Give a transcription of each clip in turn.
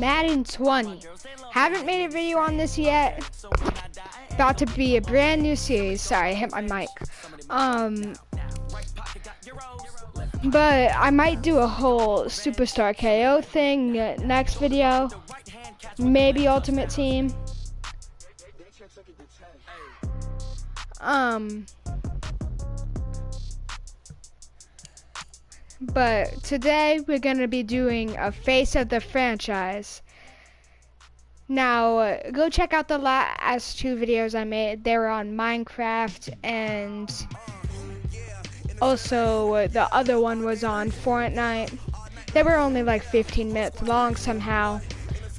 Madden 20. Haven't made a video on this yet. About to be a brand new series. Sorry, I hit my mic. But I might do a whole Superstar KO thing next video. Maybe Ultimate Team. But today we're gonna be doing a face of the franchise. Now, go check out the last two videos I made. They were on Minecraft, and also the other one was on Fortnite. They were only like 15 minutes long somehow,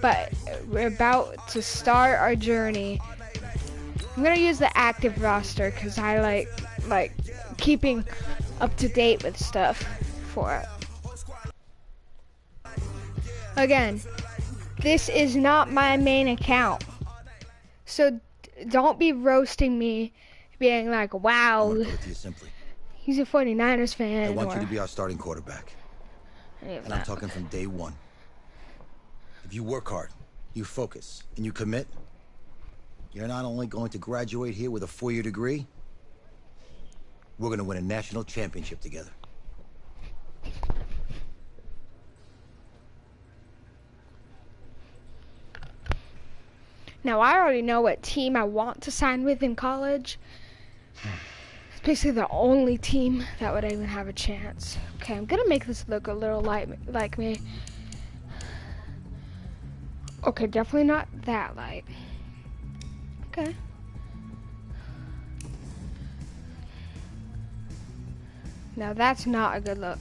but we're about to start our journey. I'm gonna use the active roster because I like keeping up to date with stuff for it. Again, this is not my main account, so don't be roasting me, being like, wow, he's a 49ers fan. I want you to be our starting quarterback. And I'm talking from day one. If you work hard, you focus, and you commit, you're not only going to graduate here with a 4-year degree, we're going to win a national championship together. Now, I already know what team I want to sign with in college. It's basically the only team that would even have a chance. Okay, I'm gonna make this look a little like me. Okay, definitely not that light. Okay. Now that's not a good look.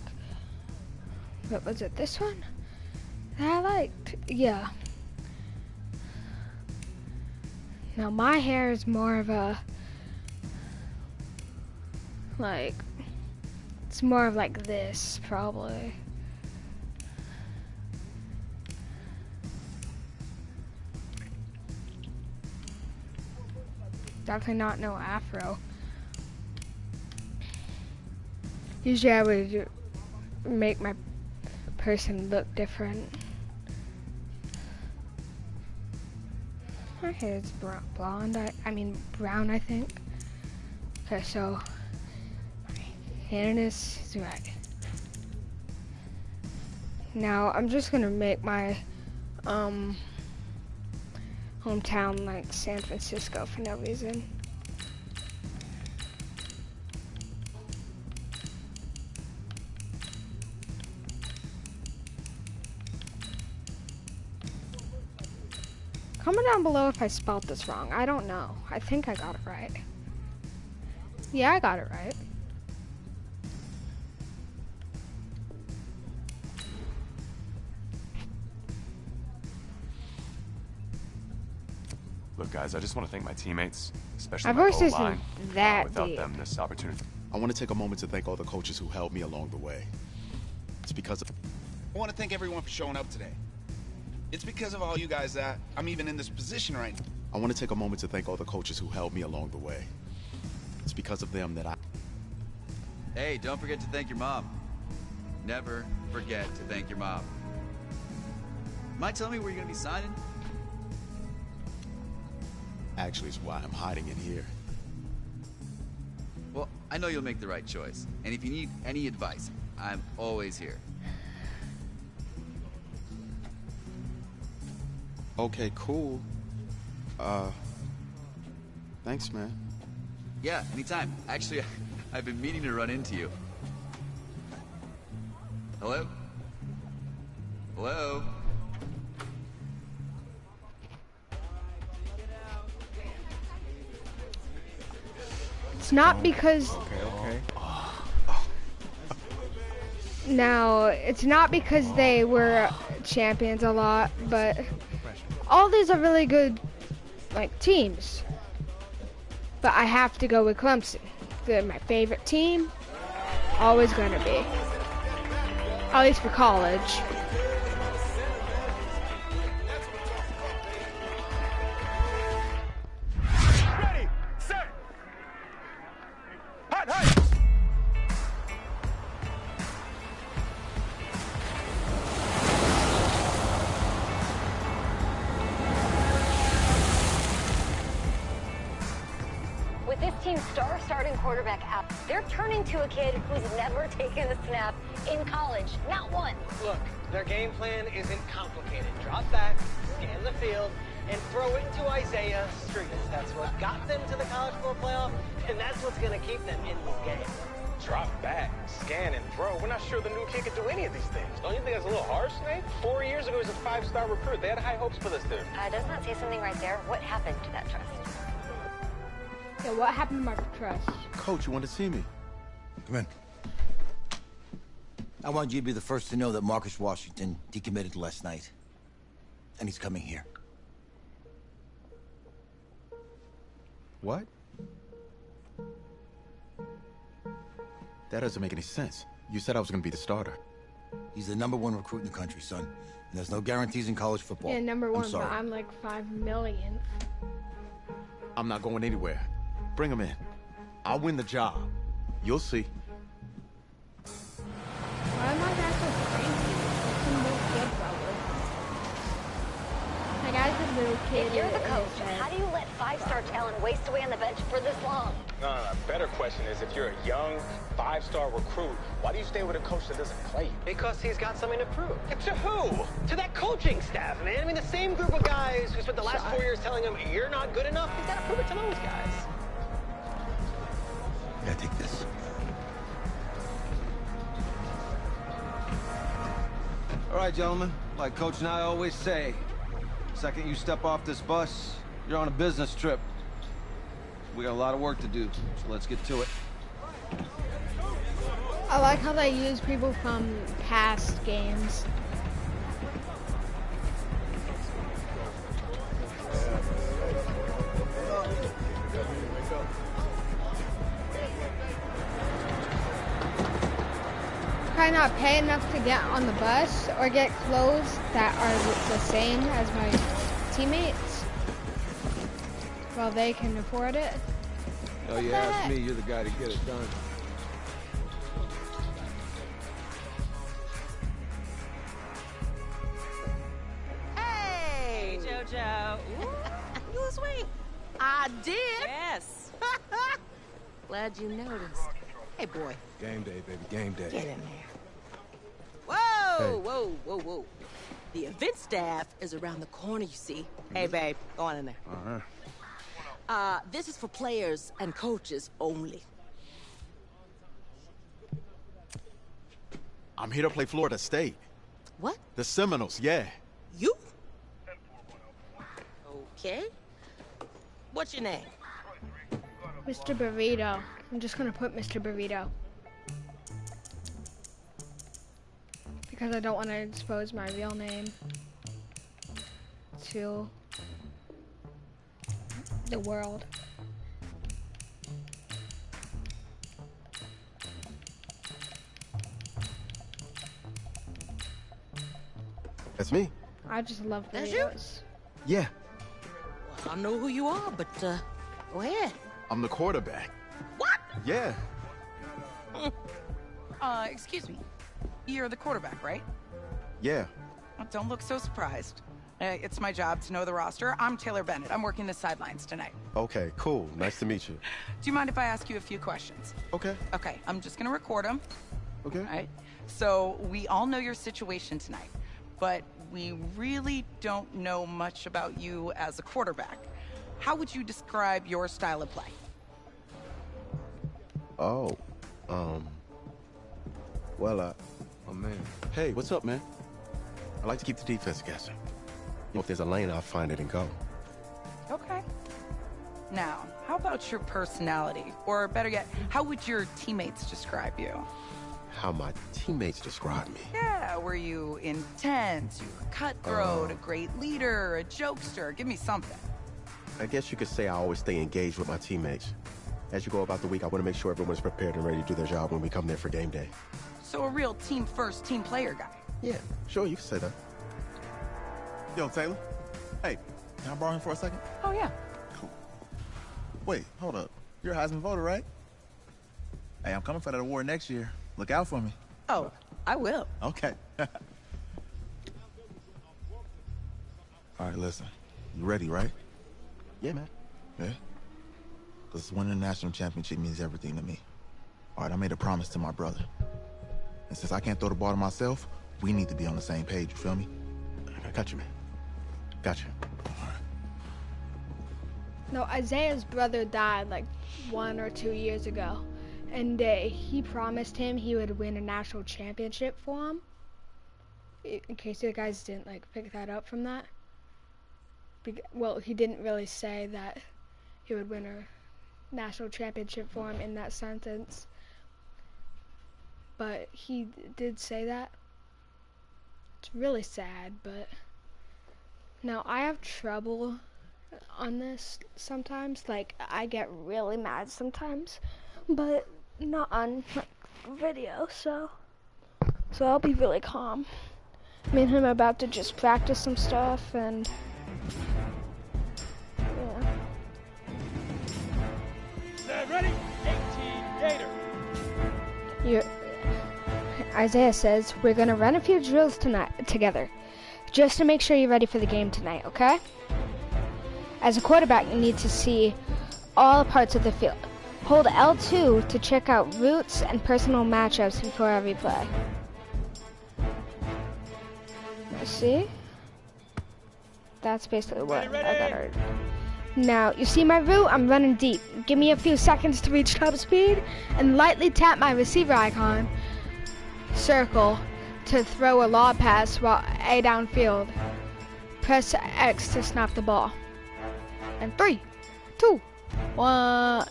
But was it this one that I liked? Yeah. Now my hair is more of a, like, it's more of like this, probably. Definitely not no afro. Usually I would make my person look different. My hair is blonde, I mean brown, I think. Okay, so fairness is right. Now I'm just gonna make my hometown like San Francisco for no reason. Comment down below if I spelled this wrong. I don't know. I think I got it right. Yeah, I got it right. Look, guys, I just want to thank my teammates, especially My my voice isn't O-line. that Without deep. them, this opportunity. I want to take a moment to thank all the coaches who helped me along the way. It's because of... I want to thank everyone for showing up today. It's because of all you guys that I'm even in this position right now. I want to take a moment to thank all the coaches who helped me along the way. It's because of them that I... Hey, don't forget to thank your mom. Never forget to thank your mom. Mind telling me where you're going to be signing? Actually, is why I'm hiding in here. Well, I know you'll make the right choice. And if you need any advice, I'm always here. Okay, cool. Thanks, man. Yeah, anytime. Actually, I've been meaning to run into you. Hello? Hello? It's not because... Okay. Now, it's not because they were champions a lot, but all these are really good, like, teams. But I have to go with Clemson. They're my favorite team. Always gonna be. At least for college. Ready, set, hot, hot. team's starting quarterback out. They're turning to a kid who's never taken a snap in college. Not one. Look, their game plan isn't complicated. Drop back, scan the field, and throw it to Isaiah Street. That's what got them to the college football playoff, and that's what's going to keep them in this game. Drop back, scan, and throw. We're not sure the new kid can do any of these things. Don't you think that's a little harsh, Nate? 4 years ago, he was a 5-star recruit. They had high hopes for this dude. Does not say something right there. What happened to that trust? Yeah, what happened to my trust? Coach, you want to see me? Come in. I want you to be the first to know that Marcus Washington decommitted last night. And he's coming here. What? That doesn't make any sense. You said I was going to be the starter. He's the #1 recruit in the country, son. And there's no guarantees in college football. Yeah, number one, I'm sorry. but I'm like 5 millionth. I'm not going anywhere. Bring him in. I'll win the job. You'll see. Why am I that so crazy? Some little kid, probably. My guy's a little kid. If you're the coach, how do you let 5-star talent waste away on the bench for this long? No. Better question is, if you're a young 5-star recruit, why do you stay with a coach that doesn't play you? Because he's got something to prove. To who? To that coaching staff, man. I mean, the same group of guys who spent the last 4 years telling him, you're not good enough, he's got to prove it to those guys. Yeah, take this. All right, gentlemen. Like Coach and I always say, second you step off this bus, you're on a business trip. We got a lot of work to do, so let's get to it. I like how they use people from past games. Probably not pay enough to get on the bus or get clothes that are the same as my teammates. Well, they can afford it. Oh, you ask me, you're the guy to get it done. Hey, JoJo. Ooh, you was waiting. I did. Yes. Glad you noticed. Hey, boy. Game day, baby, game day. Get in there. Whoa, whoa, whoa, whoa. The event staff is around the corner, you see. Hey, babe, go on in there. This is for players and coaches only. I'm here to play Florida State. What? The Seminoles, yeah. You? Okay. What's your name? Mr. Burrito. I'm just gonna put Mr. Burrito. Because I don't want to expose my real name to the world. That's me. I just love That's you? Doritos. Yeah, Well, I don't know who you are, but go ahead. I'm the quarterback. What? Yeah. Excuse me. You're the quarterback, right? Yeah. Well, don't look so surprised. It's my job to know the roster. I'm Taylor Bennett. I'm working the sidelines tonight. Okay, cool. Nice to meet you. Do you mind if I ask you a few questions? Okay. Okay, I'm just gonna record them. Okay. All right. So we all know your situation tonight, but we really don't know much about you as a quarterback. How would you describe your style of play? Oh, well, Oh, man. hey, what's up, man? I like to keep the defense guessing. If there's a lane, I'll find it and go. Okay. Now, how about your personality? Or better yet, how would your teammates describe you? How my teammates describe me. Yeah, were you intense? You were cutthroat, a great leader, a jokester? Give me something. I guess you could say I always stay engaged with my teammates. As you go about the week, I want to make sure everyone's prepared and ready to do their job when we come there for game day. So a real team-first, team player guy. Yeah, sure, you can say that. Yo, Taylor. Hey, can I borrow him for a second? Oh, yeah. Cool. Wait, hold up. You're a Heisman voter, right? Hey, I'm coming for that award next year. Look out for me. Oh, I will. Okay. All right, listen. You ready, right? Yeah, man. Yeah? Because winning the national championship means everything to me. All right, I made a promise to my brother. And since I can't throw the ball to myself, we need to be on the same page, you feel me? I got you, man. Got you. No, Isaiah's brother died like 1 or 2 years ago. And he promised him he would win a national championship for him. In case you guys didn't like pick that up from that. Well, he didn't really say that he would win a national championship for him in that sentence. But he did say that. It's really sad, but now I have trouble on this sometimes. Like, I get really mad sometimes, but not on video, so I'll be really calm. Me and him are about to just practice some stuff, and yeah. Ready? 18 Gator. Isaiah says we're gonna run a few drills tonight together, just to make sure you're ready for the game tonight, okay? As a quarterback, you need to see all parts of the field. Hold L2 to check out routes and personal matchups before every play. Let's see. That's basically what I got her. Now, you see my route? I'm running deep. Give me a few seconds to reach top speed and lightly tap my receiver icon circle to throw a lob pass while A downfield. Press X to snap the ball. And 3, 2, 1.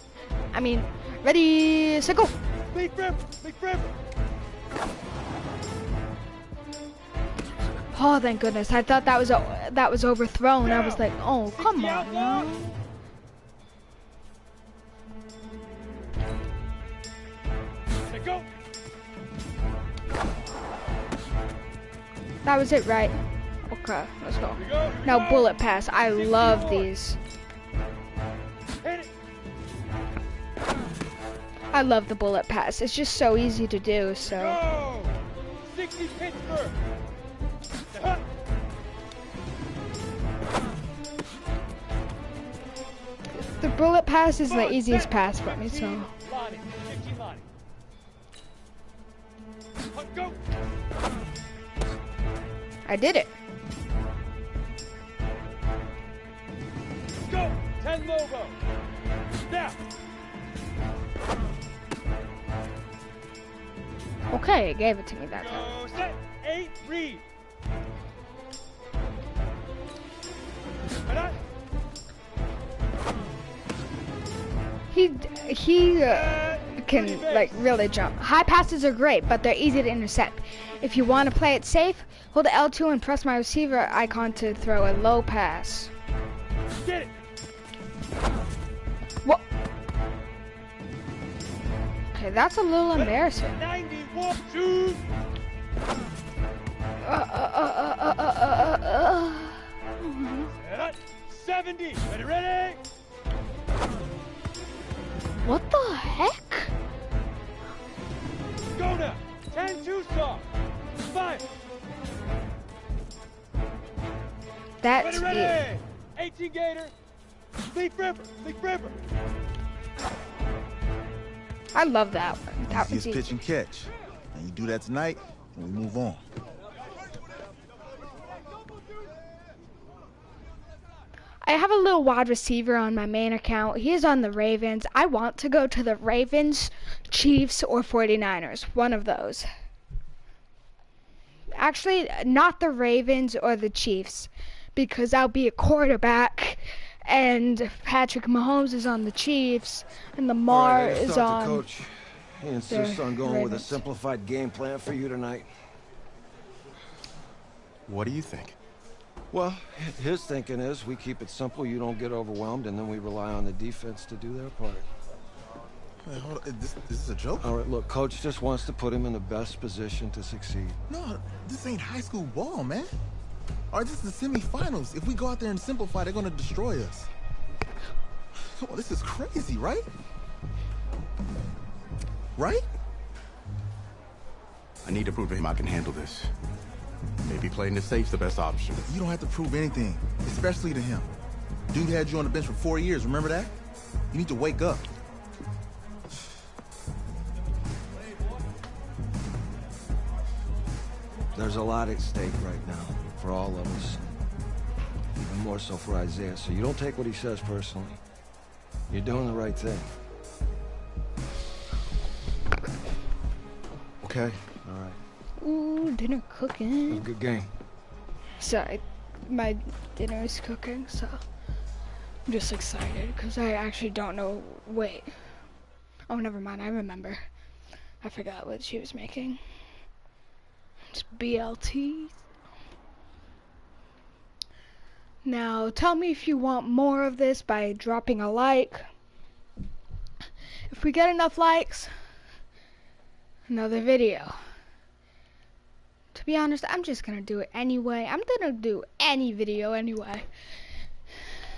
Ready, set, go. Big rip. Oh, thank goodness. I thought that was overthrown. I was like, oh, come on, man. Go. That was it, right? Okay, let's go. Now, bullet pass. I love these. I love the bullet pass. It's just so easy to do, so. 60 Pittsburgh. The bullet pass is the easiest pass for me, so. I did it. Go. 10 logo. Snap. Okay, it gave it to me that time. Go set. 8 read. He can like really jump. High passes are great, but they're easy to intercept. If you want to play it safe, hold L2 and press my receiver icon to throw a low pass. Get it. What? Okay, that's a little embarrassing. 91, shoot. 70. Ready? What the heck? Go now. 10-2 soft. 5. That's ready. it. 18 Gator. Leaf River. I love that one. That Easiest pitch and catch. And you do that tonight, and we move on. I have a little wide receiver on my main account. He is on the Ravens. I want to go to the Ravens, Chiefs, or 49ers. One of those. Actually, not the Ravens or the Chiefs, because I'll be a quarterback, and Patrick Mahomes is on the Chiefs, and Lamar is on Coach. He insists on going with a simplified game plan for you tonight. What do you think? Well, his thinking is we keep it simple, you don't get overwhelmed, and then we rely on the defense to do their part. Hey, hold on. Is this a joke? All right, look, Coach just wants to put him in the best position to succeed. No, this ain't high school ball, man. All right, this is the semifinals. If we go out there and simplify, they're gonna destroy us. Come on, this is crazy, right? Right? I need to prove to him I can handle this. Maybe playing it safe's the best option. You don't have to prove anything, especially to him. Dude had you on the bench for 4 years, remember that? You need to wake up. There's a lot at stake right now for all of us. Even more so for Isaiah, so you don't take what he says personally. You're doing the right thing. Okay? All right. Ooh, dinner cooking. Have a good game. Sorry, my dinner is cooking, so I'm just excited because I actually don't know. Wait. Oh, never mind. I remember. I forgot what she was making. It's BLT. Now, tell me if you want more of this by dropping a like. If we get enough likes, another video. To be honest, I'm just gonna do it anyway. I'm gonna do any video anyway.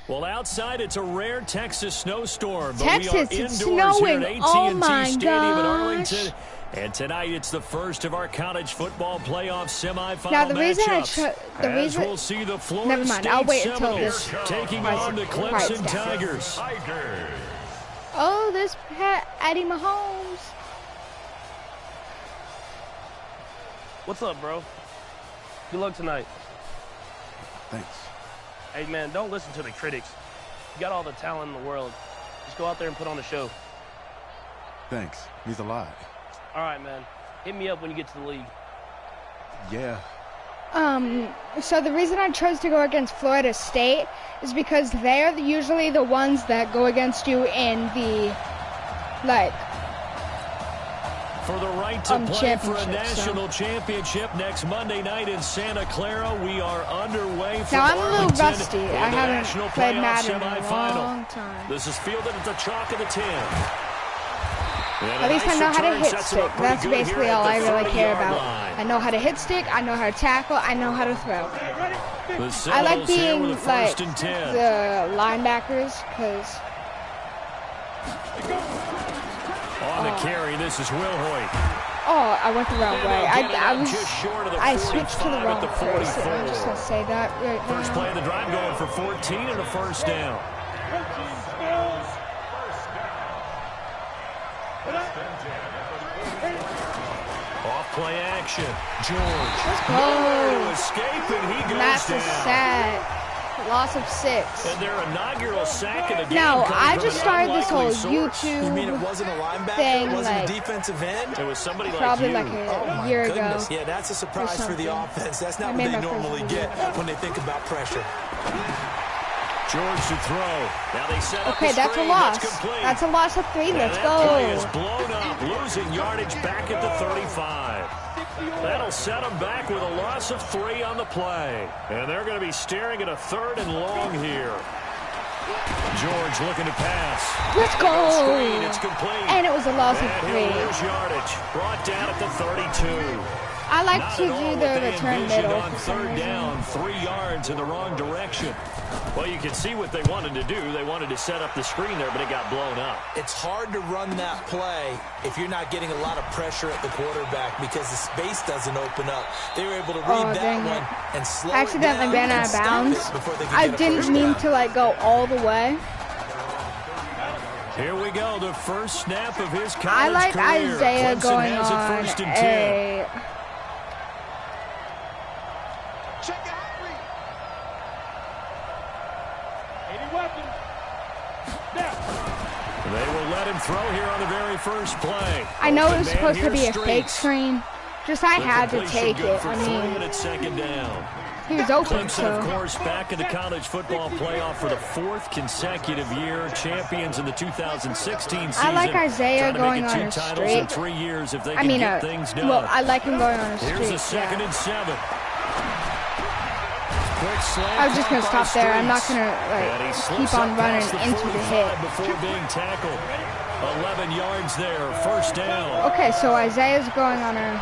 Well, outside it's a rare Texas snowstorm, but Texas, we are it's indoors snowing. here at Oh AT&T my Stadium in gosh. Arlington. And tonight it's the first of our college football playoff semifinal Now the reason matchups. We'll see the Florida never mind. State I'll wait until Seminoles this taking on the Clemson Tigers. Oh, this Eddie Mahomes. What's up, bro? Good luck tonight. Thanks. Hey, man, don't listen to the critics. You got all the talent in the world. Just go out there and put on a show. Thanks. Means a lot. All right, man. Hit me up when you get to the league. Yeah. So the reason I chose to go against Florida State is because they're usually the ones that go against you in the, like, for the right to play for a championship, national championship next Monday night in Santa Clara. We are underway for Now I'm a little Arlington rusty. in I the haven't national played playoff Madden in a semifinal. long time. This is fielded at the chalk of the 10. At least I know how to hit stick. That's basically all I really care about. I know how to hit stick, I know how to tackle, I know how to throw. I like being like the linebackers because on the carry, this is Will Hoyt. Oh, I went the wrong way. I switched to the wrong place. I'm just gonna say that right now. First play of the drive going for 14 and a first down. Off play action. George. Let's go. To escape, and he goes That's down. a sack. Loss of 6. And their inaugural sack of the game. Now, I comes just from an started this whole unlikely source. YouTube You mean it wasn't a linebacker? thing, It wasn't like, a defensive end? It was somebody probably like you. like a year Goodness. ago. Yeah, that's a surprise for the offense. That's not I what made they my first normally video. get when they think about pressure. George to throw. Now they set up Okay, the that's a screen. loss. That's complete. That's a loss of 3. And Let's that play is go. blown up, losing yardage back at the 35. That'll set them back with a loss of 3 on the play. And they're going to be staring at a 3rd and long here. George looking to pass. Let's go. Screen, it's complete. And it was a loss of And 3. he'll lose yardage. Brought down at the 32. I like Not to at all do what the they return envisioned middle on for some 3rd reason. down, 3 yards in the wrong direction. Well, you can see what they wanted to do. They wanted to set up the screen there, but it got blown up. It's hard to run that play if you're not getting a lot of pressure at the quarterback because the space doesn't open up. They were able to read that one and slow I accidentally it down ran and out of stop bounds. it before they could I get a didn't first mean down. to like go all the way. Here we go, the first snap of his college I like career. Isaiah Clemson going has it on first and 10. a They will let him throw here on the very first play. I know Open it was man supposed to here, be a fake Streets. screen. Just I The had to completion take good it. for I 3 mean, and it's 2nd down. he was open, Clemson, of so. course, back in the college football playoff for the 4th consecutive year. Champions in the 2016 season. I like Isaiah Trying to going make it on 2 a titles in streak. 3 years if they I can mean, get things done. well, I like him going on a Here's streak. a 2nd Yeah. and 7. Quick slant I was just gonna caught by stop there. I'm not Streets. gonna And he like slips keep on up running past the into the 45 hit. before being tackled. 11 yards there, first down. Okay, so Isaiah's going on a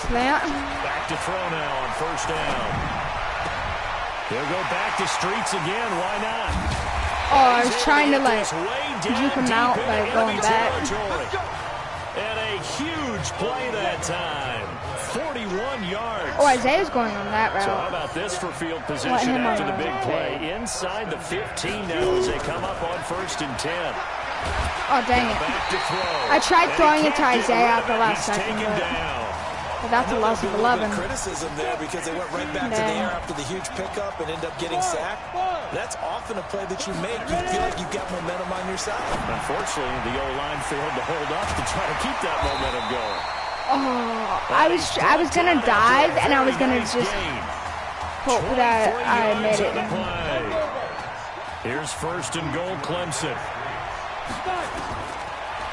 slant. Back to throw now on first down. He'll go back to Streets again. Why not? Oh, I was trying to like He's way down juke him deep out into by enemy going back. territory. And a huge play that time. 41 yards. Oh, Isaiah's going on that route. So how about this for field position after the big play? Inside the 15 now as they come up on 1st and 10. Oh, dang it. I tried throwing it to Isaiah at the last second, but that's a loss of 11. Criticism there because they went right back to the air after the huge pickup and end up getting sacked. That's often a play that you make. You feel like you've got momentum on your side. Unfortunately, the O-line failed to hold up to try to keep that momentum going. Oh, I was gonna dive and I was gonna just hope that I made it. Here's 1st and goal, Clemson.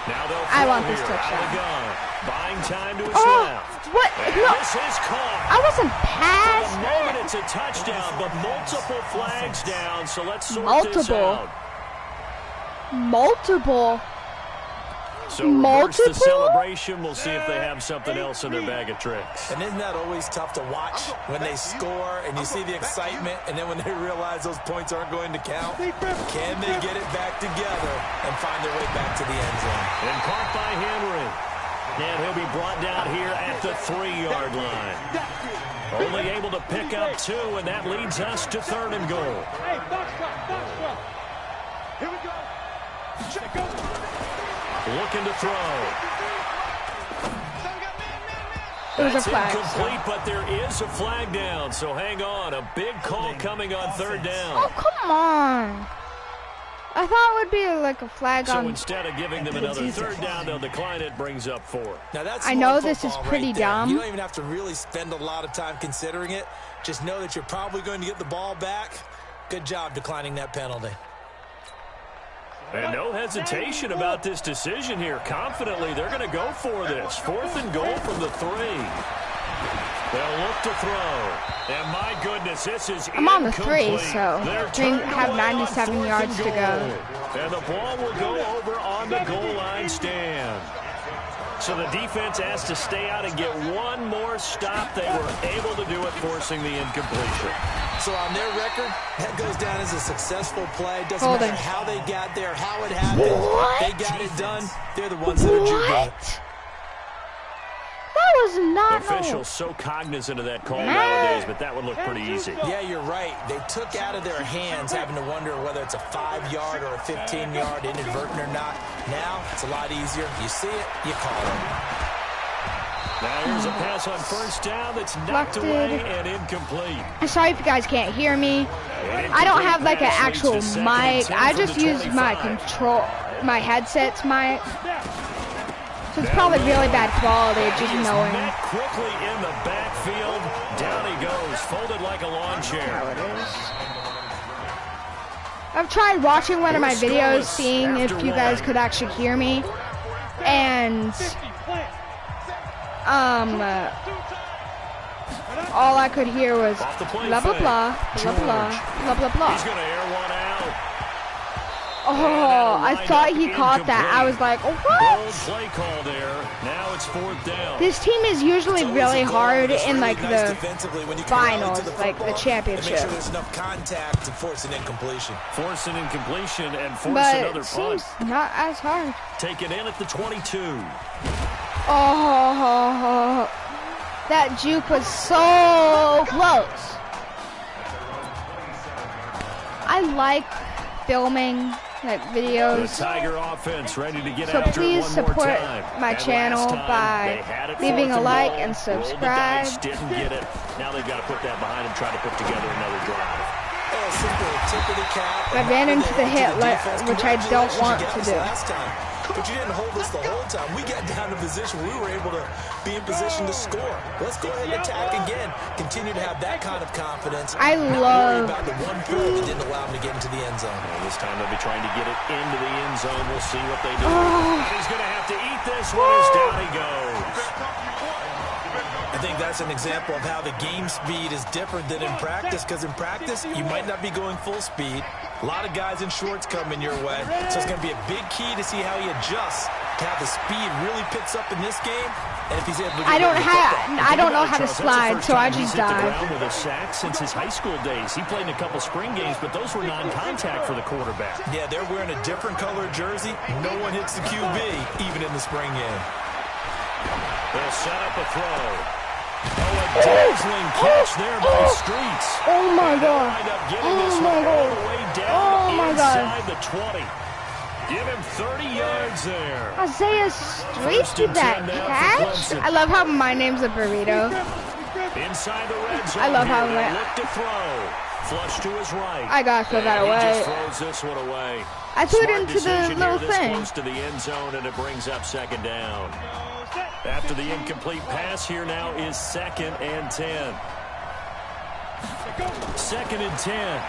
Now I want this touchdown. Buying time to his left. What? No. This is caught. I wasn't past For the moment, it's a touchdown, but multiple flags down, so let's sort this out. Multiple. So reverse the celebration. We'll see if they have something else in their bag of tricks. And isn't that always tough to watch when they score and you see the excitement, and then when they realize those points aren't going to count? Can they get it back together and find their way back to the end zone? And caught by Henry. And he'll be brought down here at the 3-yard line. Only able to pick up 2, and that leads us to 3rd and goal. Hey, box drop. Here we go. Check out. Looking to throw. It was a flag. Incomplete, but there is a flag down, so hang on. A big call coming on 3rd down. Oh, come on. I thought it would be like a flag on. So instead of giving them another 3rd down, they'll decline it, brings up 4. Now that's I know this is pretty dumb. You don't even have to really spend a lot of time considering it. Just know that you're probably going to get the ball back. Good job declining that penalty. And no hesitation about this decision here. Confidently, they're going to go for this. 4th and goal from the 3. They'll look to throw. And my goodness, this is I'm on the 3, so they have 97 yards to go. And the ball will go over on the goal line stand. So the defense has to stay out and get one more stop. They were able to do it, forcing the incompletion. So on their record, that goes down as a successful play. Doesn't matter how they got there, how it happened. They got it done. They're the ones that are jubilant. That was not officials so cognizant of that call nowadays, but that would look pretty easy. Yeah, you're right. They took out of their hands having to wonder whether it's a 5-yard or a 15-yard, inadvertent or not. Now it's a lot easier. You see it, you call it. Now here's a pass on 1st down that's knocked away and incomplete. I'm sorry if you guys can't hear me. I don't have like an actual mic. I just use my headset's mic. So it's probably really bad quality, just knowing. Quickly in the backfield, down he goes, folded like a lawn chair. I've tried watching one of my videos, seeing if you guys could actually hear me, and all I could hear was blah blah blah blah blah blah blah blah. He's gonna air one out. Oh, I thought he caught that. I was like, oh, what? Play call there. Now it's 4th down. This team is usually really hard in like the finals, like the championship. Make sure there's enough contact to force an incompletion. Force an incompletion and force but another punt. Not as hard. Take it in at the 22. Oh, that juke was so close. I like filming like videos. The Tiger offense ready to get so after please it one support more time. my channel by leaving a like and subscribe. Didn't get it. Now they've got to put that behind them, try to put together another drive. I ran into the hit, which I don't want to do. But you didn't hold us the whole time. We got down to position. We were able to be in position to score. Let's go ahead and attack again. Continue to have that kind of confidence. I love about the one play that didn't allow him to get into the end zone. Well, this time they'll be trying to get it into the end zone. We'll see what they do. He's going to have to eat this one as down he goes. I think that's an example of how the game speed is different than in practice, because in practice, you might not be going full speed. A lot of guys in shorts coming your way, so it's going to be a big key to see how he adjusts to have the speed really picks up in this game, and if he's able to get I don't know how to slide, so I just dive. With a sack since his high school days. He played in a couple spring games, but those were non-contact for the quarterback. Yeah, they're wearing a different color jersey. No one hits the QB, even in the spring game. They'll set up a throw. a dazzling catch there by Streets. Oh my God. Oh my God. Oh my God. Inside the 20. Give him 30 yards there. Isaiah Streets did that catch. I love how my name's a burrito. Inside the red zone. I love how they look to throw. Flush to his right. I gotta throw that away. He just throws this one away. I threw it into the little thing. Close to the end zone, and it brings up second down. After the incomplete pass, here now is 2nd and 10. 2nd and 10.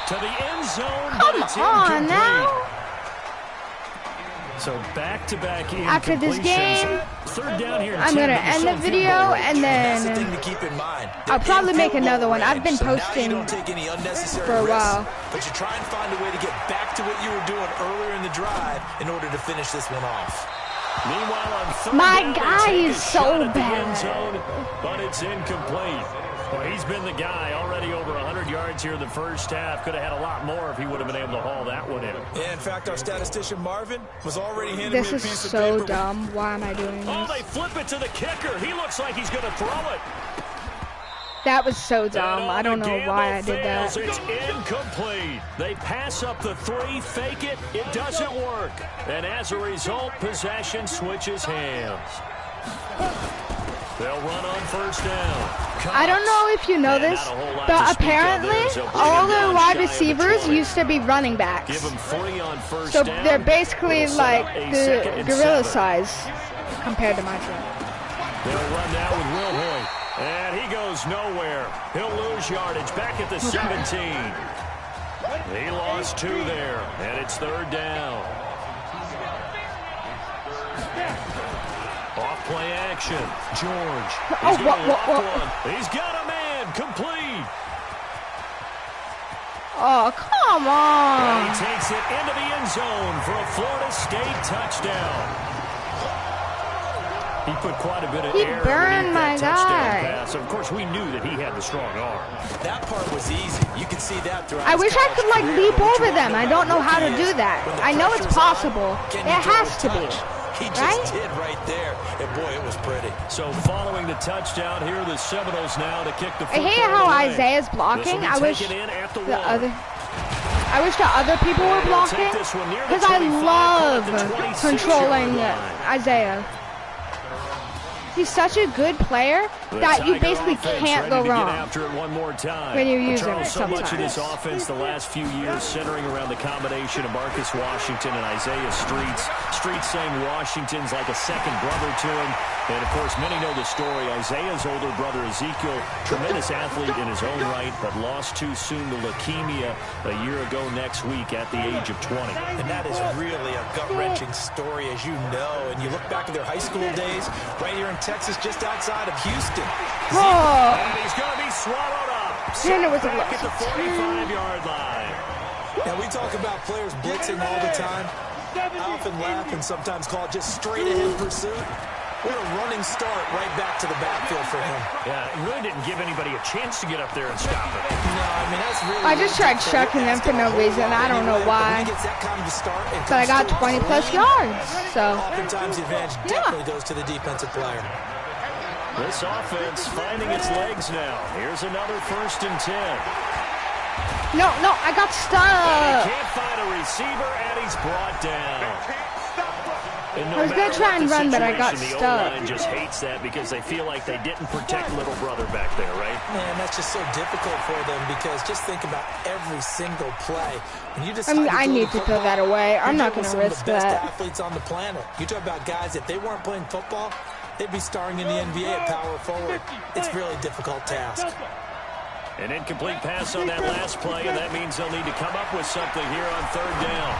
To the end zone, but it's incomplete. Now. So back-to-back incompletions. After this game, 3rd down here. I'm going to end the video, and then that's the thing to keep in mind. I'll probably make another one. I've been posting for a while. But you try and find a way to get back to what you were doing earlier in the drive in order to finish this one off. Meanwhile, on 3rd my down, guy is so bad. Zone, but it's incomplete. Well, he's been the guy already over 100 yards here in the first half. Could have had a lot more if he would have been able to haul that one in. Yeah, in fact, our statistician Marvin was already handing this me a is piece of so paper. dumb. Why am I doing this? Oh, they flip it to the kicker. He looks like he's going to throw it. That was so dumb. I don't know why I did that. It's incomplete. They pass up the 3, fake it. It doesn't work. And as a result, possession switches hands. They'll run on 1st down. I don't know if you know this, but apparently all the wide receivers used to be running backs. Give them 3 on 1st so down. they're basically like the gorilla size compared to my team. They'll run now with Will Hoyt. And he goes nowhere. He'll lose yardage back at the 17. He lost 2 there, and it's 3rd down. Off play action. George. He's one. He's got a man. Complete. Oh, come on. And he takes it into the end zone for a Florida State touchdown. He put quite a bit of air burned my guy. Pass. Of course, we knew that he had the strong arm. That part was easy. You could see that throughout. I wish I could like leap over them. I don't know how to do that. I know it's possible. It has to be. He just did right there. And boy, it was pretty. So following the touchdown here, the Seminoles now to kick the I football hate how away. Isaiah's blocking. I wish the other people were blocking because I love controlling Isaiah. He's such a good player that you basically can't go wrong when you use him so much of sometimes. this offense the last few years centering around the combination of Marcus Washington and Isaiah Streets. Streets saying Washington's like a second brother to him. And, of course, many know the story. Isaiah's older brother, Ezekiel, tremendous athlete in his own right, but lost too soon to leukemia a year ago next week at the age of 20. And that is really a gut-wrenching story, as you know. And you look back at their high school days, right here in Texas, just outside of Houston. Oh. And he's going to be swallowed up. Then it was back at the 45-yard line. Now, we talk about players blitzing all the time. I often laugh and sometimes call it just straight-ahead pursuit. What a running start right back to the backfield for him. Yeah, it really didn't give anybody a chance to get up there and stop it. No, I mean, that's really... I just tried chucking them for no reason. I don't know why. But I got 20-plus yards, so... Oftentimes, the advantage definitely goes to the defensive player. This offense finding its legs now. Here's another 1st and 10. No, I got stuck. He can't find a receiver, and he's brought down. I was going to try and run, but I got stuck. The O-line just hates that because they feel like they didn't protect little brother back there, right? Man, that's just so difficult for them because just think about every single play. When you I need to throw that away. I'm not going to risk that. Some of the best that. athletes on the planet. You talk about guys, if they weren't playing football, they'd be starring in the NBA at power forward. It's a really difficult task. An incomplete pass on that last play, and that means they'll need to come up with something here on 3rd down.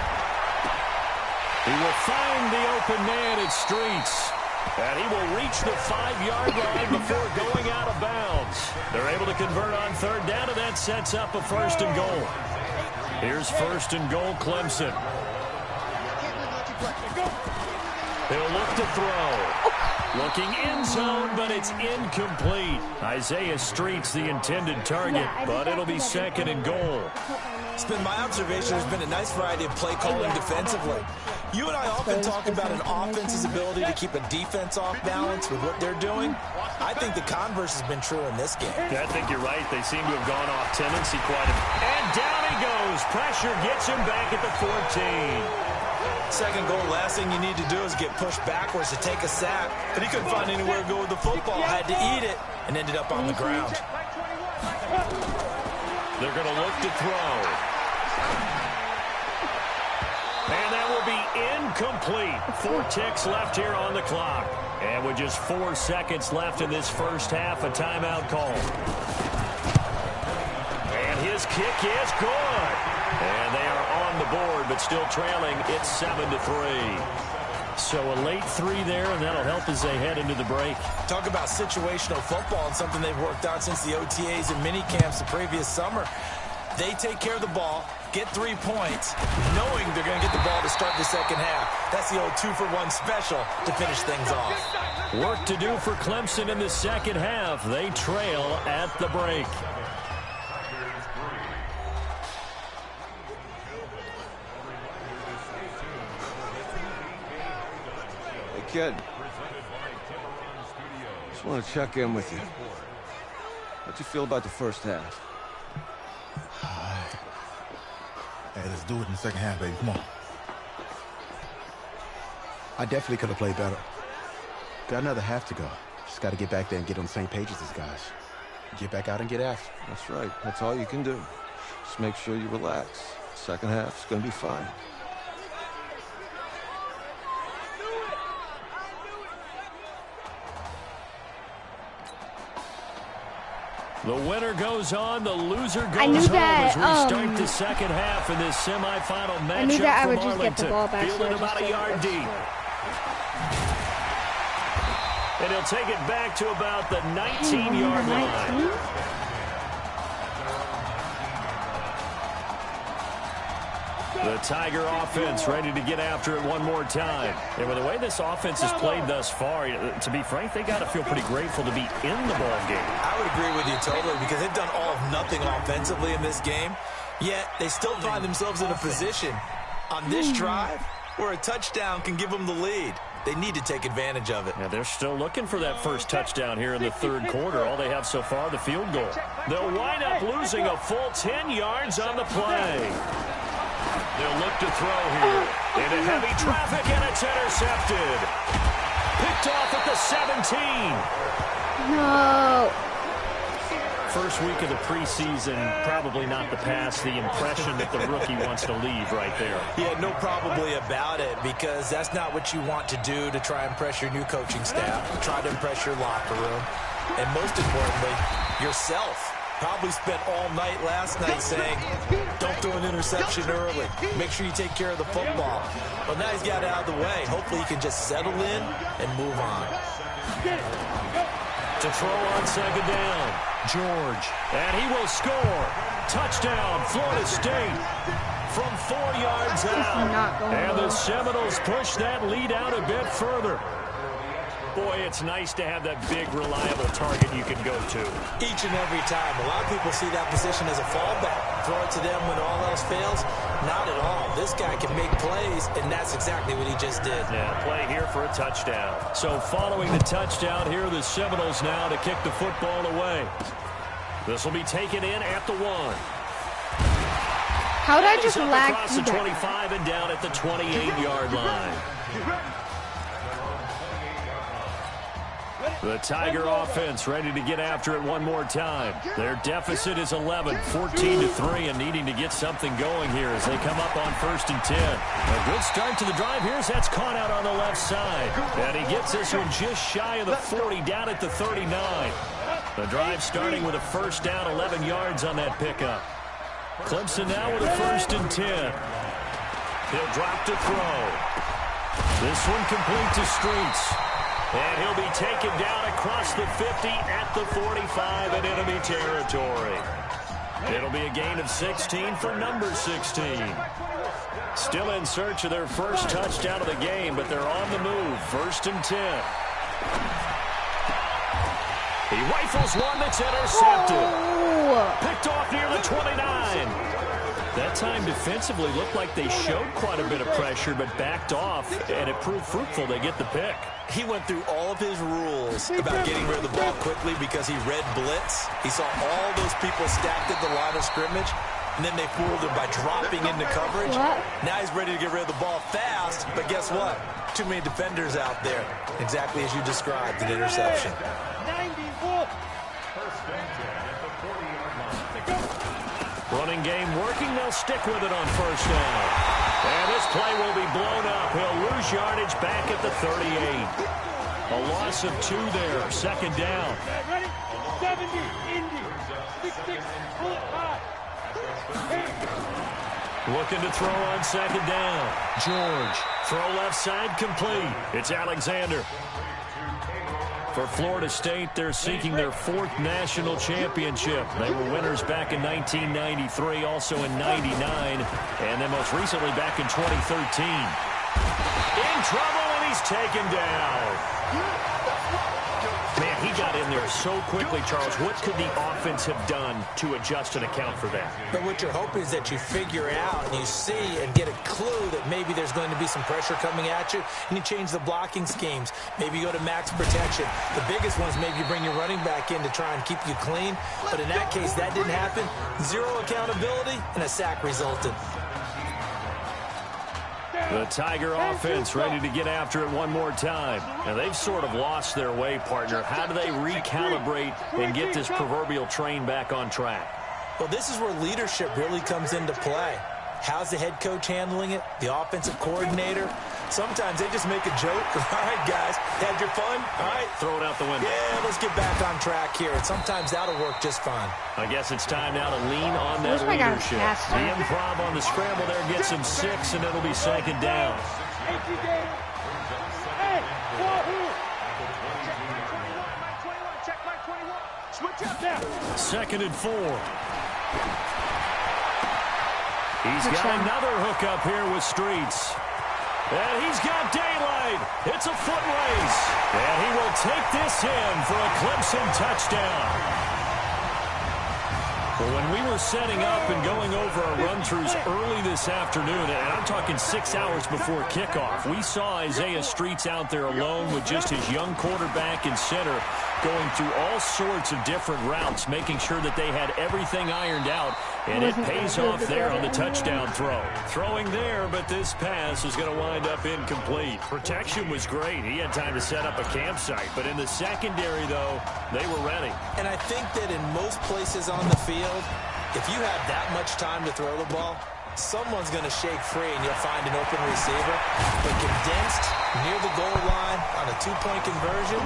He will find the open man at Streets. And he will reach the 5-yard line before going out of bounds. They're able to convert on 3rd down, and that sets up a 1st and goal. Here's 1st and goal, Clemson. They'll look to throw. Looking end zone, but it's incomplete. Isaiah Streets, the intended target, but it'll be 2nd and goal. It's been my observation there's been a nice variety of play calling defensively. You and I often talk about an offense's ability to keep a defense off balance with what they're doing. I think the converse has been true in this game. Yeah, I think you're right. They seem to have gone off tendency quite a bit. And down he goes. Pressure gets him back at the 14. Second goal, last thing you need to do is get pushed backwards to take a sack. But he couldn't find anywhere to go with the football. Had to eat it and ended up on the ground. They're going to look to throw. And that will be incomplete. 4 ticks left here on the clock. And with just 4 seconds left in this first half, a timeout call. And his kick is good. And they are on the board, but still trailing. It's 7-3. So a late 3 there, and that'll help as they head into the break. Talk about situational football and something they've worked on since the OTAs and mini camps the previous summer. They take care of the ball, get 3 points, knowing they're going to get the ball to start the second half. That's the old 2-for-1 special to finish things off. Work to do for Clemson in the second half. They trail at the break. Kid, just want to check in with you. How'd you feel about the first half? Hey, let's do it in the second half, baby. Come on. I definitely could have played better. Got another half to go. Just got to get back there and get on the same page as these guys. Get back out and get after. That's right. That's all you can do. Just make sure you relax. Second half's going to be fine. The winner goes on, the loser goes I knew home that, as we start the second half in this semifinal matchup. I knew that I would from just get the ball back. Fielded about a yard deep. And he'll take it back to about the 19-yard line. The Tiger offense ready to get after it one more time. And with the way this offense has played thus far, to be frank, they got to feel pretty grateful to be in the ball game. I would agree with you totally because they've done all of nothing offensively in this game, yet they still find themselves in a position on this drive where a touchdown can give them the lead. They need to take advantage of it. Yeah, they're still looking for that first touchdown here in the third quarter. All they have so far, the field goal. They'll wind up losing a full 10 yards on the play. They'll look to throw here. Into heavy traffic, and it's intercepted. Picked off at the 17. No. First week of the preseason, probably not the pass, the impression that the rookie wants to leave right there. Yeah, no probably about it, because that's not what you want to do to try and impress your new coaching staff, try to impress your locker room, and most importantly, yourself. Probably spent all night last night saying, don't throw an interception early. Make sure you take care of the football. But now he's got it out of the way. Hopefully he can just settle in and move on. To throw on second down, George. And he will score. Touchdown, Florida State. From 4 yards out. And the Seminoles push that lead out a bit further. Boy, it's nice to have that big, reliable target you can go to. Each and every time. A lot of people see that position as a fallback. Throw it to them when all else fails. Not at all. This guy can make plays, and that's exactly what he just did. Yeah, play here for a touchdown. So following the touchdown, here are the Seminoles now to kick the football away. This will be taken in at the 1. How did I just lag across the 25 and down at the 28-yard line. The Tiger offense ready to get after it one more time. Their deficit is 11, 14-3, and needing to get something going here as they come up on 1st and 10. A good start to the drive here as that's caught out on the left side. And he gets this one just shy of the 40, down at the 39. The drive starting with a first down, 11 yards on that pickup. Clemson now with a 1st and 10. He'll drop to throw. This one complete to Streets. And he'll be taken down across the 50 at the 45 in enemy territory. It'll be a gain of 16 for number 16. Still in search of their first touchdown of the game, but they're on the move. 1st and 10. He rifles one that's intercepted. Picked off near the 29. That time defensively looked like they showed quite a bit of pressure, but backed off, and it proved fruitful. They get the pick. He went through all of his rules about getting rid of the ball quickly because he read blitz. He saw all those people stacked at the line of scrimmage, and then they fooled him by dropping into coverage. Now he's ready to get rid of the ball fast, but guess what? Too many defenders out there. Exactly as you described, an interception. 94. Running game working. They'll stick with it on first down. And this play will be blown up. He'll lose yardage back at the 38. A loss of 2 there. Second down. Ready? 70, Indy. 6-6, bullet high. Looking to throw on second down. George. Throw left side complete. It's Alexander. For Florida State, they're seeking their 4th national championship. They were winners back in 1993, also in 99, and then most recently back in 2013. In trouble, and he's taken down. Man, he got in there so quickly, Charles. What could the offense have done to adjust and account for that? But what you're hoping is that you figure out and you see and get a clue that maybe there's going to be some pressure coming at you, and you change the blocking schemes. Maybe you go to max protection. The biggest one is maybe you bring your running back in to try and keep you clean. But in that case, that didn't happen. 0 accountability, and a sack resulted. The Tiger offense ready to get after it one more time. Now, they've sort of lost their way, partner. How do they recalibrate and get this proverbial train back on track? Well, this is where leadership really comes into play. How's the head coach handling it? The offensive coordinator? Sometimes they just make a joke. All right, guys, had your fun? All right. Throw it out the window. Yeah, let's get back on track here. And sometimes that'll work just fine. I guess it's time now to lean on that leadership. The improv on the scramble there gets him 6, and it'll be second down. Second and 4. He's got another hookup here with Streets. And he's got daylight. It's a foot race. And he will take this in for a Clemson touchdown. Well, when we were setting up and going over our run-throughs early this afternoon, and I'm talking 6 hours before kickoff, we saw Isaiah Streets out there alone with just his young quarterback in center, going through all sorts of different routes, making sure that they had everything ironed out, and it pays off there on the touchdown throw. Throwing there, but this pass is going to wind up incomplete. Protection was great. He had time to set up a campsite, but in the secondary, though, they were ready. And I think that in most places on the field, if you have that much time to throw the ball, someone's going to shake free and you'll find an open receiver. But condensed, near the goal line, on a 2-point conversion,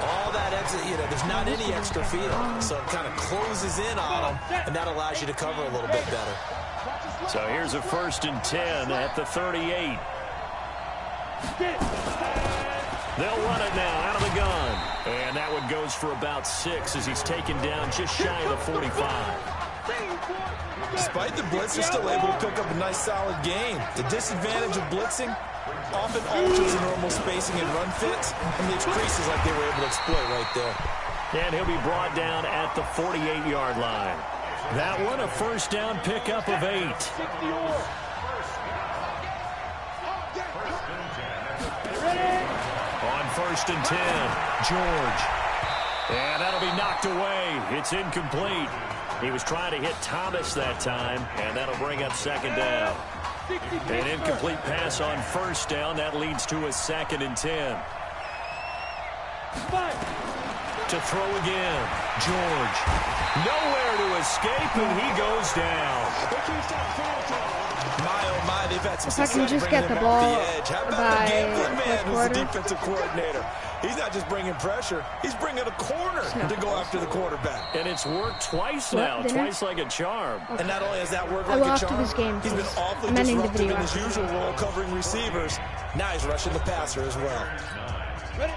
all that extra, there's not any extra field. So it kind of closes in on them, and that allows you to cover a little bit better. So here's a 1st and 10 at the 38. They'll run it now out of the gun. And that one goes for about 6 as he's taken down just shy of the 45. Despite the blitz, they're still able to cook up a nice, solid game. The disadvantage of blitzing often alters the normal spacing and run fits, and leaves creases like they were able to exploit right there. And he'll be brought down at the 48-yard line. That one a first down pickup of 8. On 1st and 10, George. And that'll be knocked away. It's incomplete. He was trying to hit Thomas that time, and that'll bring up second down. An incomplete pass on first down. That leads to a 2nd and 10. To throw again. George. Nowhere to escape, and he goes down. My, oh my, they've had some If I can just get the ball the edge. How about by the gambling man who's the quarter? defensive coordinator? He's not just bringing pressure. He's bringing a corner to go after the quarterback. And it's worked twice now, twice like a charm. Okay. And not only has that worked I like a lost charm, this game, he's been awfully disruptive in his usual role covering receivers. Now he's rushing the passer as well.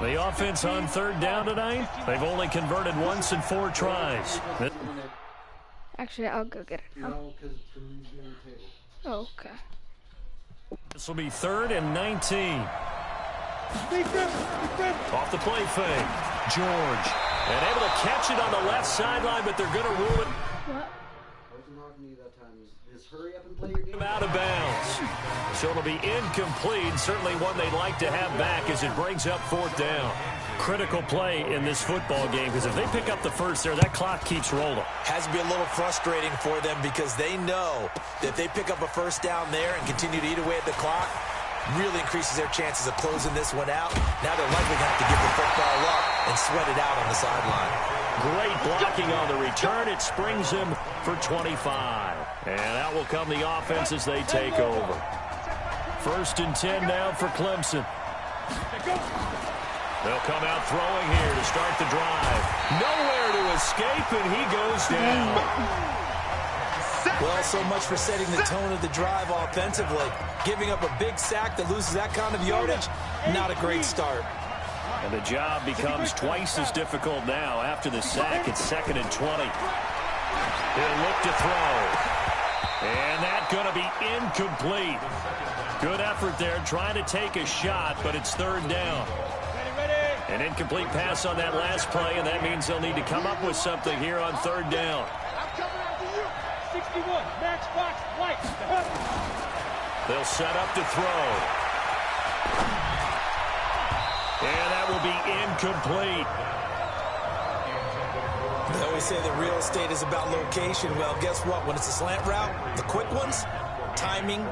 The offense on 3rd down tonight, they've only converted once in 4 tries. Actually, I'll go get it. Oh, okay. This will be 3rd and 19. Off the play fake. George. And able to catch it on the left sideline, but they're going to rule it. What? Out of bounds. So it'll be incomplete. Certainly one they'd like to have back as it brings up 4th down. Critical play in this football game because if they pick up the first there, that clock keeps rolling. Has to be a little frustrating for them because they know that if they pick up a first down there and continue to eat away at the clock, really increases their chances of closing this one out. Now they're likely going to have to give the football up and sweat it out on the sideline. Great blocking on the return. It springs him for 25. And out will come the offense as they take over. 1st and 10 now for Clemson. They'll come out throwing here to start the drive. Nowhere to escape, and he goes down. Well, so much for setting the tone of the drive offensively. Giving up a big sack that loses that kind of yardage, not a great start. And the job becomes twice as difficult now. After the sack, it's 2nd and 20. He'll look to throw. And that's going to be incomplete. Good effort there, trying to take a shot, but it's 3rd down. An incomplete pass on that last play, and that means they'll need to come up with something here on 3rd down. 61, Max Fox, White. They'll set up to throw. And that will be incomplete. They always say that real estate is about location. Well, guess what? When it's a slant route, the quick ones, timing.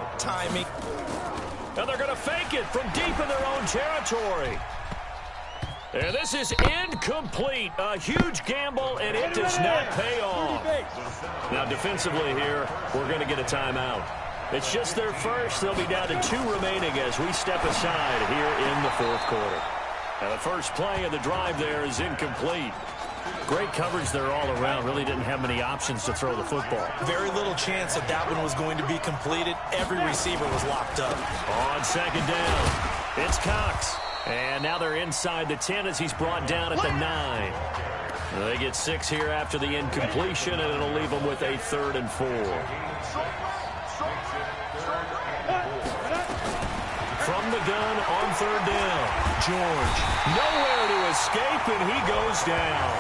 And they're going to fake it from deep in their own territory. And this is incomplete. A huge gamble, and it does not pay off. Now, defensively here, we're going to get a timeout. It's just their first. They'll be down to 2 remaining as we step aside here in the 4th quarter. And the first play of the drive there is incomplete. Great coverage there all around. Really didn't have many options to throw the football. Very little chance that that one was going to be completed. Every receiver was locked up. On 2nd down, it's Cox. And now they're inside the 10 as he's brought down at the 9. They get 6 here after the incompletion, and it'll leave them with a 3rd and 4. From the gun on 3rd down, George. Nowhere to escape, and he goes down.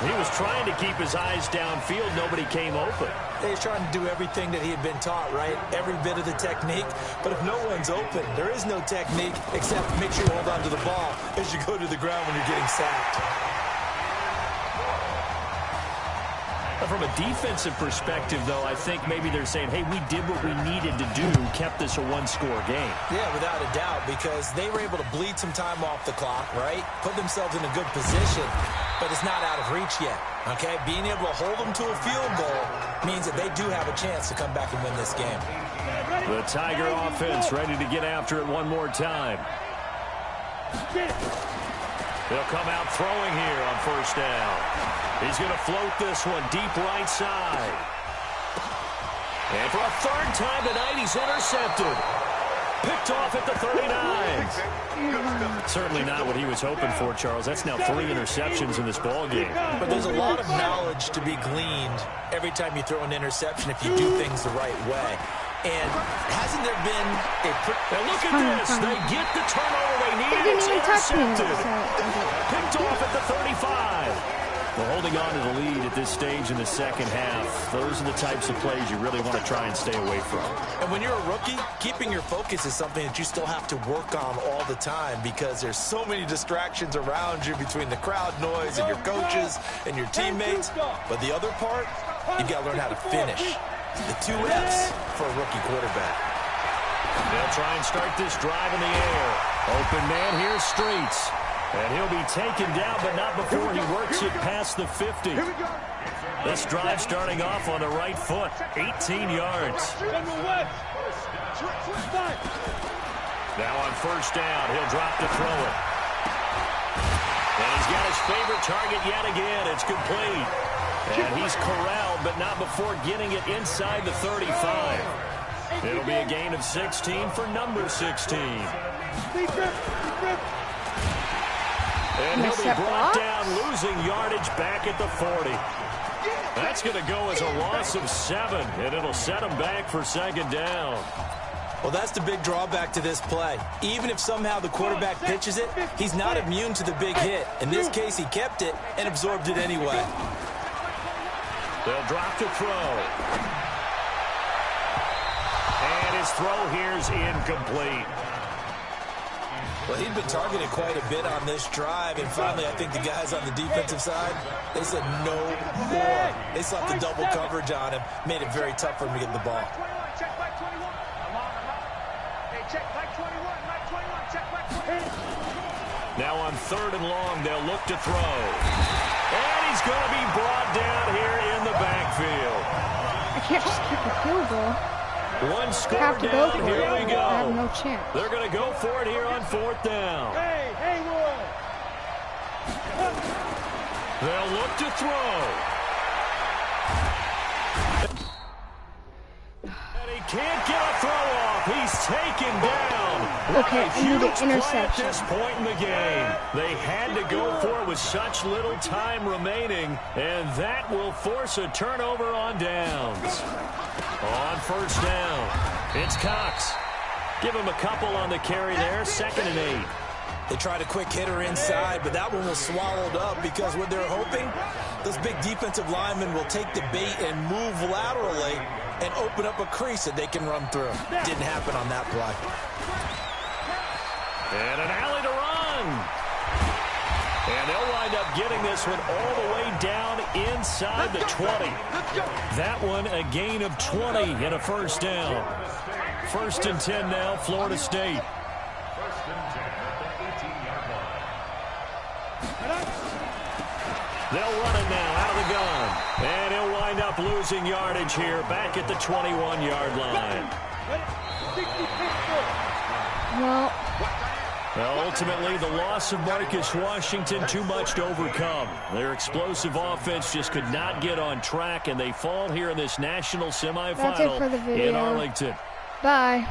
He was trying to keep his eyes downfield. Nobody came open. He's trying to do everything that he had been taught, right? Every bit of the technique. But if no one's open, there is no technique except make sure you hold on to the ball as you go to the ground when you're getting sacked. From a defensive perspective, though, I think maybe they're saying, hey, we did what we needed to do, kept this a 1-score game. Yeah, without a doubt, because they were able to bleed some time off the clock, right? Put themselves in a good position, but it's not out of reach yet, okay? Being able to hold them to a field goal means that they do have a chance to come back and win this game. The Tiger offense ready to get after it one more time. They'll come out throwing here on 1st down. He's going to float this one deep right side. And for a 3rd time tonight, he's intercepted. Picked off at the 39. Certainly not what he was hoping for, Charles. That's now 3 interceptions in this ball game. But there's a lot of knowledge to be gleaned every time you throw an interception if you do things the right way. And hasn't there been a... Now look at this. They get the turnover they need. It's intercepted. Picked off at the 35. Well, holding on to the lead at this stage in the 2nd half, those are the types of plays you really want to try and stay away from. And when you're a rookie, keeping your focus is something that you still have to work on all the time because there's so many distractions around you between the crowd noise and your coaches and your teammates. But the other part, you've got to learn how to finish. The 2 F's for a rookie quarterback. They'll try and start this drive in the air. Open man here, Streets. And he'll be taken down, but not before he works it past the 50. This drive starting off on the right foot, 18 yards. Now on 1st down, he'll drop to throw it. And he's got his favorite target yet again. It's complete. And he's corralled, but not before getting it inside the 35. It'll be a gain of 16 for number 16. And he'll be brought down, losing yardage back at the 40. That's going to go as a loss of 7, and it'll set him back for 2nd down. Well, that's the big drawback to this play. Even if somehow the quarterback pitches it, he's not immune to the big hit. In this case, he kept it and absorbed it anyway. They'll drop to throw. And his throw here's incomplete. Well, he'd been targeted quite a bit on this drive, and finally I think the guys on the defensive side, they said no more. They slapped the double coverage on him, made it very tough for him to get the ball. Check back 21. Hey, check back 21. Back 21. Check back 21. Now on 3rd and long, they'll look to throw. And he's going to be brought down here in the backfield. I can't just kick a field goal. One score have to down, go for here it. we go. I have no chance. They're going to go for it here on 4th down. Hey, Haywood. They'll look to throw. And he can't get a throw off. He's taken down. Okay, I need an interception. At this point in the game, they had to go for it with such little time remaining, and that will force a turnover on downs. On 1st down, it's Cox. Give him a couple on the carry there, 2nd and 8. They tried a quick hitter inside, but that one was swallowed up because what they're hoping, those big defensive linemen will take the bait and move laterally and open up a crease that they can run through. Didn't happen on that play. And an alley to run. And they'll wind up getting this one all the way down inside the 20. That one a gain of 20 and a 1st down. 1st and 10 now, Florida State. They'll run it now out of the gun. And he'll wind up losing yardage here back at the 21-yard line. Well, ultimately, the loss of Marcus Washington, too much to overcome. Their explosive offense just could not get on track, and they fall here in this national semifinal That's it for the video. in Arlington. Bye.